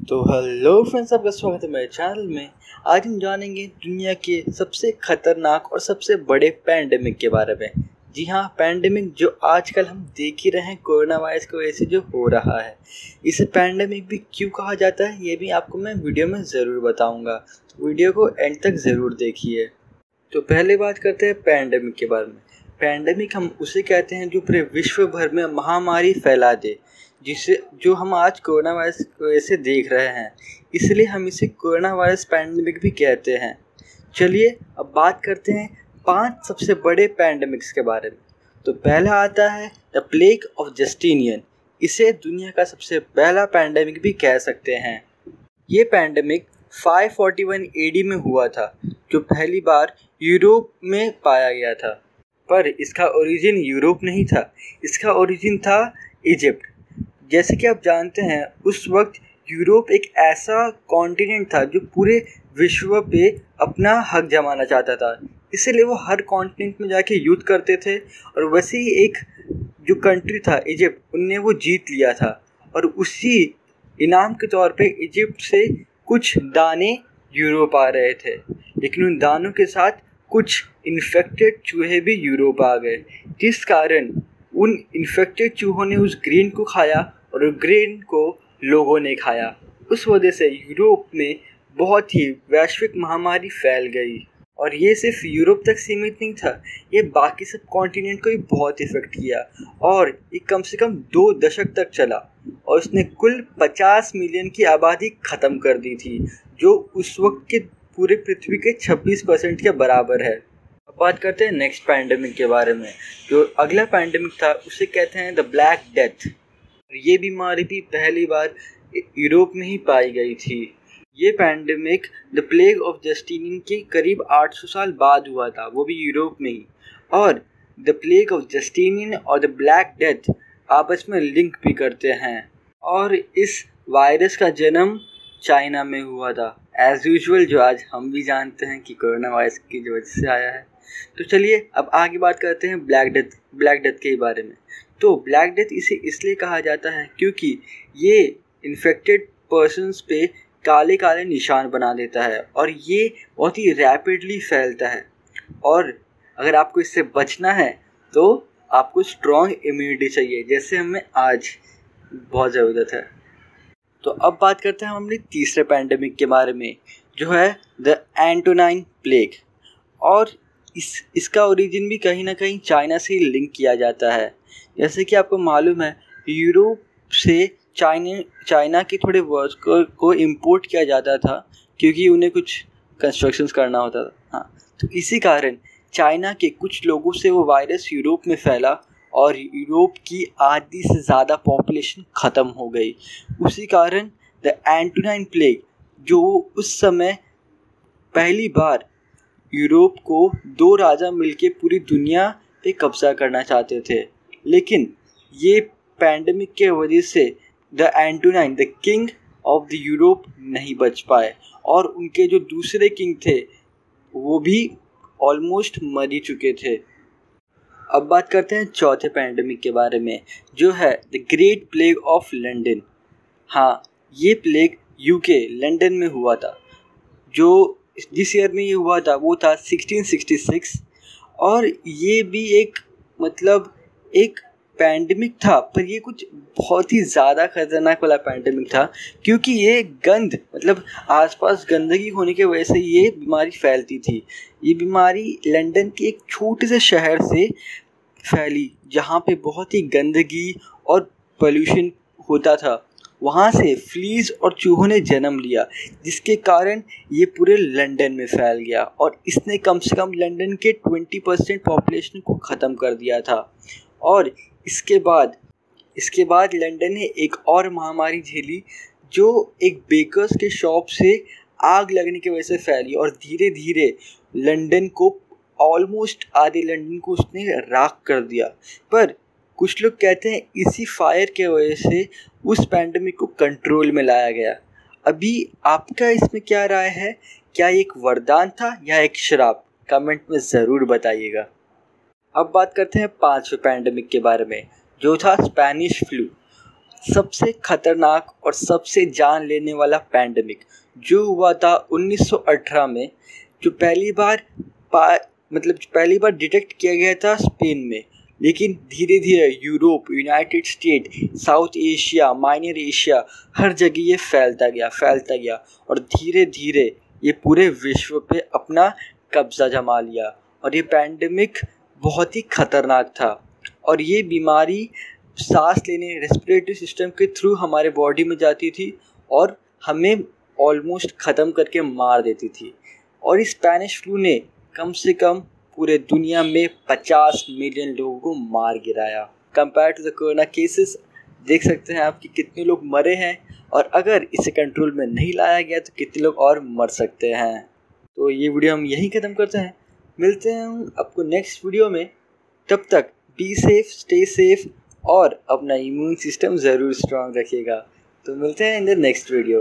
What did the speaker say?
तो hello friends, आपका स्वागत है मेरे चैनल में। आज हम जानेंगे दुनिया के सबसे खतरनाक और सबसे बड़े पैंडेमिक के बारे में। जी हाँ, पैंडेमिक जो आजकल हम देख ही रहे हैं, कोरोना वायरस की वजह से जो हो रहा है। इसे पैंडेमिक भी क्यों कहा जाता है, ये भी आपको मैं वीडियो में ज़रूर बताऊँगा, तो वीडियो को एंड तक ज़रूर देखिए। तो पहले बात करते हैं पैंडेमिक के बारे में। पैंडेमिक हम उसे कहते हैं जो पूरे विश्व भर में महामारी फैला दे, जिसे जो हम आज कोरोना वायरस की वजह से देख रहे हैं, इसलिए हम इसे कोरोना वायरस पैंडेमिक भी कहते हैं। चलिए अब बात करते हैं 5 सबसे बड़े पैंडेमिक्स के बारे में। तो पहला आता है द प्लेग ऑफ जस्टिनियन। इसे दुनिया का सबसे पहला पैंडेमिक भी कह सकते हैं। ये पैंडेमिक 541 AD में हुआ था, जो पहली बार यूरोप में पाया गया था। पर इसका ओरिजिन यूरोप नहीं था, इसका ओरिजिन था इजिप्ट। जैसे कि आप जानते हैं, उस वक्त यूरोप एक ऐसा कॉन्टिनेंट था जो पूरे विश्व पे अपना हक जमाना चाहता था, इसलिए वो हर कॉन्टिनेंट में जाके युद्ध करते थे। और वैसे ही एक जो कंट्री था इजिप्ट, उनने वो जीत लिया था, और उसी इनाम के तौर पे इजिप्ट से कुछ दाने यूरोप आ रहे थे। लेकिन उन दानों के साथ कुछ इन्फेक्टेड चूहे भी यूरोप आ गए, जिस कारण उन इन्फेक्टेड चूहों ने उस ग्रेन को खाया और ग्रेन को लोगों ने खाया। उस वजह से यूरोप में बहुत ही वैश्विक महामारी फैल गई। और ये सिर्फ यूरोप तक सीमित नहीं था, ये बाकी सब कॉन्टिनेंट को भी बहुत इफेक्ट किया, और ये कम से कम 2 दशक तक चला, और उसने कुल 50 मिलियन की आबादी ख़त्म कर दी थी, जो उस वक्त के पूरे पृथ्वी के 26% के बराबर है। अब बात करते हैं नेक्स्ट पैंडेमिक के बारे में। जो अगला पैंडेमिक था उसे कहते हैं द ब्लैक डेथ। ये बीमारी भी पहली बार यूरोप में ही पाई गई थी। ये pandemic the plague of Justinian के करीब 800 साल बाद हुआ था, वो भी यूरोप में ही। और द प्लेग ऑफ जस्टिनियन और द ब्लैक डेथ आपस में लिंक भी करते हैं, और इस वायरस का जन्म चाइना में हुआ था, एज यूजुअल, जो आज हम भी जानते हैं कि कोरोना वायरस की वजह से आया है। तो चलिए अब आगे बात करते हैं ब्लैक डेथ के बारे में। तो ब्लैक डेथ इसे इसलिए कहा जाता है क्योंकि ये इन्फेक्टेड पर्सन्स पे काले काले निशान बना देता है, और ये बहुत ही रैपिडली फैलता है। और अगर आपको इससे बचना है तो आपको स्ट्रॉन्ग इम्यूनिटी चाहिए, जैसे हमें आज बहुत ज़रूरत है। तो अब बात करते हैं हम अपने तीसरे पैंडेमिक के बारे में, जो है द एंटोनाइन प्लेग। और इसका ओरिजिन भी कहीं ना कहीं चाइना से ही लिंक किया जाता है। जैसे कि आपको मालूम है, यूरोप से चाइना के थोड़े वर्ड्स को इम्पोर्ट किया जाता था, क्योंकि उन्हें कुछ कंस्ट्रक्शंस करना होता था। हाँ, तो इसी कारण चाइना के कुछ लोगों से वो वायरस यूरोप में फैला, और यूरोप की आधी से ज़्यादा पॉपुलेशन ख़त्म हो गई। उसी कारण द एंटोनाइन प्लेग, जो उस समय पहली बार यूरोप को 2 राजा मिलके पूरी दुनिया पे कब्जा करना चाहते थे, लेकिन ये पैंडेमिक के वजह से the Antonine, the king of the Europe, नहीं बच पाए, और उनके जो दूसरे किंग थे वो भी ऑलमोस्ट मर ही चुके थे। अब बात करते हैं चौथे पैंडेमिक के बारे में, जो है the great plague of London. हाँ, ये प्लेग यूके लंदन में हुआ था। जो जिस ईयर में ये हुआ था वो था 1666, और ये भी एक एक पैंडेमिक था, पर ये कुछ बहुत ही ज़्यादा खतरनाक वाला पैंडेमिक था, क्योंकि ये आसपास गंदगी होने की वजह से ये बीमारी फैलती थी। ये बीमारी लंदन के एक छोटे से शहर से फैली, जहाँ पे बहुत ही गंदगी और पोल्यूशन होता था। वहाँ से फ्लीज और चूहों ने जन्म लिया, जिसके कारण ये पूरे लंदन में फैल गया, और इसने कम से कम लंदन के 20% पॉपुलेशन को ख़त्म कर दिया था। और इसके बाद लंदन ने एक और महामारी झेली, जो एक बेकर्स के शॉप से आग लगने की वजह से फैली, और धीरे धीरे लंदन को ऑलमोस्ट आधे लंदन को उसने राख कर दिया। पर कुछ लोग कहते हैं इसी फायर के वजह से उस पैंडेमिक को कंट्रोल में लाया गया। अभी आपका इसमें क्या राय है? क्या ये एक वरदान था या एक श्राप? कमेंट में ज़रूर बताइएगा। अब बात करते हैं 5वें पैंडेमिक के बारे में, जो था स्पेनिश फ्लू। सबसे खतरनाक और सबसे जान लेने वाला पैंडेमिक जो हुआ था 1918 में, जो पहली बार डिटेक्ट किया गया था स्पेन में, लेकिन धीरे धीरे Europe, United State, South Asia, Minor Asia, हर जगह ये फैलता गया और धीरे धीरे ये पूरे विश्व पे अपना कब्जा जमा लिया। और ये पैंडेमिक बहुत ही खतरनाक था और ये बीमारी सांस लेने, रेस्पिरेटरी सिस्टम के थ्रू हमारे बॉडी में जाती थी और हमें ऑलमोस्ट ख़त्म करके मार देती थी। और इस स्पेनिश फ्लू ने कम से कम पूरे दुनिया में 50 मिलियन लोगों को मार गिराया। Compare to the corona cases देख सकते हैं आप कि कितने लोग मरे हैं, और अगर इसे कंट्रोल में नहीं लाया गया तो कितने लोग और मर सकते हैं। तो ये वीडियो हम यहीं ख़त्म करते हैं, मिलते हैं आपको नेक्स्ट वीडियो में। तब तक बी सेफ, स्टे सेफ और अपना इम्यून सिस्टम ज़रूर स्ट्रांग रखिएगा। तो मिलते हैं इन द नेक्स्ट वीडियो।